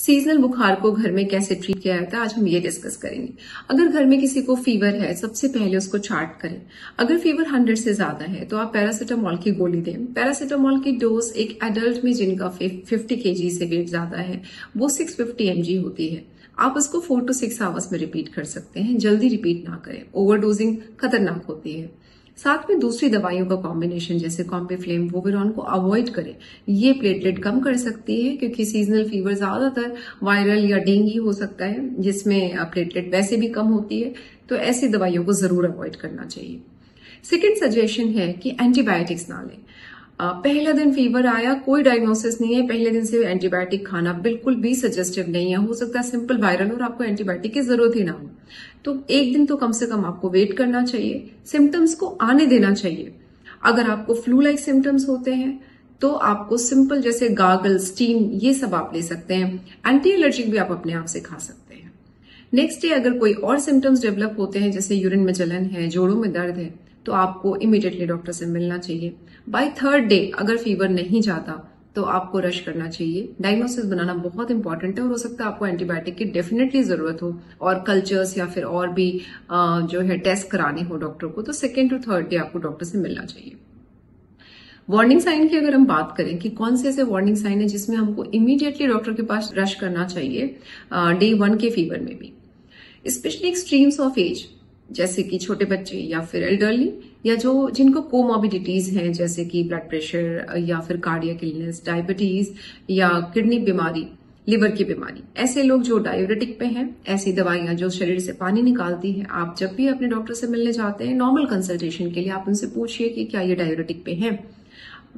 Seasonal बुखार को घर में कैसे ट्रीट किया जाता है आज हम ये डिस्कस करेंगे। अगर घर में किसी को फीवर है, सबसे पहले उसको चार्ट करें। अगर फीवर 100 से ज्यादा है तो आप पैरासीटामोल की गोली दें। पैरासीटामोल की डोज एक एडल्ट में जिनका 50 kg से वेट ज्यादा है वो 650 mg होती है। आप उसको 4 to 6 आवर्स में रिपीट कर सकते हैं, जल्दी रिपीट ना करें, ओवरडोजिंग खतरनाक होती है। साथ में दूसरी दवाइयों का कॉम्बिनेशन जैसे कॉम्पीफ्लेम, वोविरॉन को अवॉइड करें। ये प्लेटलेट कम कर सकती है क्योंकि सीजनल फीवर ज्यादातर वायरल या डेंगू हो सकता है जिसमें प्लेटलेट वैसे भी कम होती है, तो ऐसी दवाइयों को जरूर अवॉइड करना चाहिए। सेकेंड सजेशन है कि एंटीबायोटिक्स ना लें। पहला दिन फीवर आया, कोई डायग्नोसिस नहीं है, पहले दिन से एंटीबायोटिक खाना बिल्कुल भी सजेस्टिव नहीं है। हो सकता है सिंपल वायरल और आपको एंटीबायोटिक की जरूरत ही ना हो, तो एक दिन तो कम से कम आपको वेट करना चाहिए, सिम्टम्स को आने देना चाहिए। अगर आपको फ्लू लाइक सिम्टम्स होते हैं तो आपको सिंपल जैसे गागल, स्टीम, ये सब आप ले सकते हैं। एंटी एलर्जिक भी आप अपने आप से खा सकते हैं। नेक्स्ट डे अगर कोई और सिम्टम्स डेवलप होते हैं जैसे यूरिन में जलन है, जोड़ों में दर्द है, तो आपको इमीडिएटली डॉक्टर से मिलना चाहिए। बाय थर्ड डे अगर फीवर नहीं जाता तो आपको रश करना चाहिए। डायग्नोसिस बनाना बहुत इंपॉर्टेंट है और हो सकता है आपको एंटीबायोटिक की डेफिनेटली जरूरत हो और कल्चर्स या फिर और भी जो है टेस्ट कराने हो डॉक्टर को, तो सेकेंड टू थर्ड डे आपको डॉक्टर से मिलना चाहिए। वार्निंग साइन की अगर हम बात करें कि कौन से ऐसे वार्निंग साइन है जिसमें हमको इमीडिएटली डॉक्टर के पास रश करना चाहिए डे 1 के फीवर में भी, स्पेशली एक्सट्रीम्स ऑफ एज जैसे कि छोटे बच्चे या फिर एल्डरली या जिनको कोमॉर्बिडिटीज हैं जैसे कि ब्लड प्रेशर या फिर कार्डियक इलनेस, डायबिटीज या किडनी बीमारी, लिवर की बीमारी, ऐसे लोग जो डायूरेटिक पे हैं, ऐसी दवाइयां जो शरीर से पानी निकालती हैं, आप जब भी अपने डॉक्टर से मिलने जाते हैं नॉर्मल कंसल्टेशन के लिए आप उनसे पूछिए कि क्या ये डायूरेटिक पे है।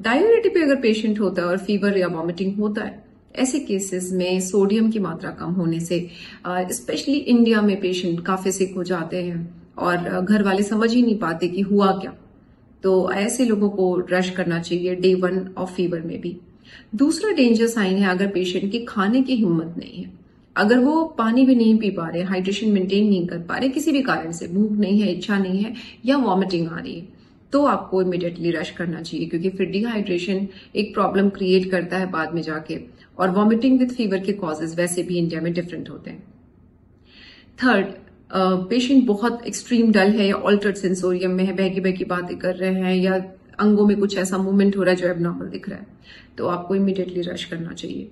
डायूरेटिक पे अगर पेशेंट होता है और फीवर या वॉमिटिंग होता है, ऐसे केसेस में सोडियम की मात्रा कम होने से स्पेशली इंडिया में पेशेंट काफी सिक हो जाते हैं और घर वाले समझ ही नहीं पाते कि हुआ क्या, तो ऐसे लोगों को रश करना चाहिए डे 1 ऑफ फीवर में भी। दूसरा डेंजर साइन है अगर पेशेंट की खाने की हिम्मत नहीं है, अगर वो पानी भी नहीं पी पा रहे, हाइड्रेशन मेंटेन नहीं कर पा रहे, किसी भी कारण से भूख नहीं है, इच्छा नहीं है या वॉमिटिंग आ रही है, तो आपको इमीडिएटली रश करना चाहिए क्योंकि फिर डिहाइड्रेशन एक प्रॉब्लम क्रिएट करता है बाद में जाके, और वॉमिटिंग विद फीवर के कॉजेज वैसे भी इंडिया में डिफरेंट होते हैं। थर्ड, पेशेंट बहुत एक्सट्रीम डल है या ऑल्टर्ड सेंसोरियम में है, बहकी बहकी बातें कर रहे हैं या अंगों में कुछ ऐसा मूवमेंट हो रहा है जो एबनॉर्मल दिख रहा है, तो आपको इमीडिएटली रश करना चाहिए।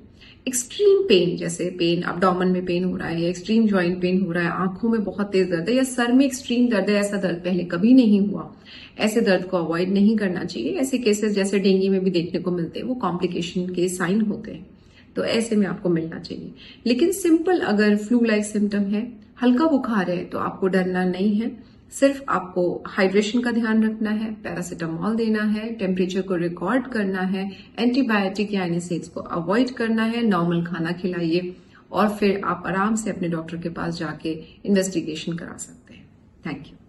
एक्सट्रीम पेन जैसे पेन अब्डोमेन में पेन हो रहा है या एक्सट्रीम जॉइंट पेन हो रहा है, आंखों में बहुत तेज दर्द है या सर में एक्सट्रीम दर्द है, ऐसा दर्द पहले कभी नहीं हुआ, ऐसे दर्द को अवॉइड नहीं करना चाहिए। ऐसे केसेस जैसे डेंगू में भी देखने को मिलते हैं, वो कॉम्प्लिकेशन के साइन होते हैं, तो ऐसे में आपको मिलना चाहिए। लेकिन सिंपल अगर फ्लू लाइक सिम्टम है, हल्का बुखार है, तो आपको डरना नहीं है, सिर्फ आपको हाइड्रेशन का ध्यान रखना है, पैरासीटामोल देना है, टेम्परेचर को रिकॉर्ड करना है, एंटीबायोटिक या एनएसएड्स को अवॉइड करना है, नॉर्मल खाना खिलाइए और फिर आप आराम से अपने डॉक्टर के पास जाके इन्वेस्टिगेशन करा सकते हैं। Thank you.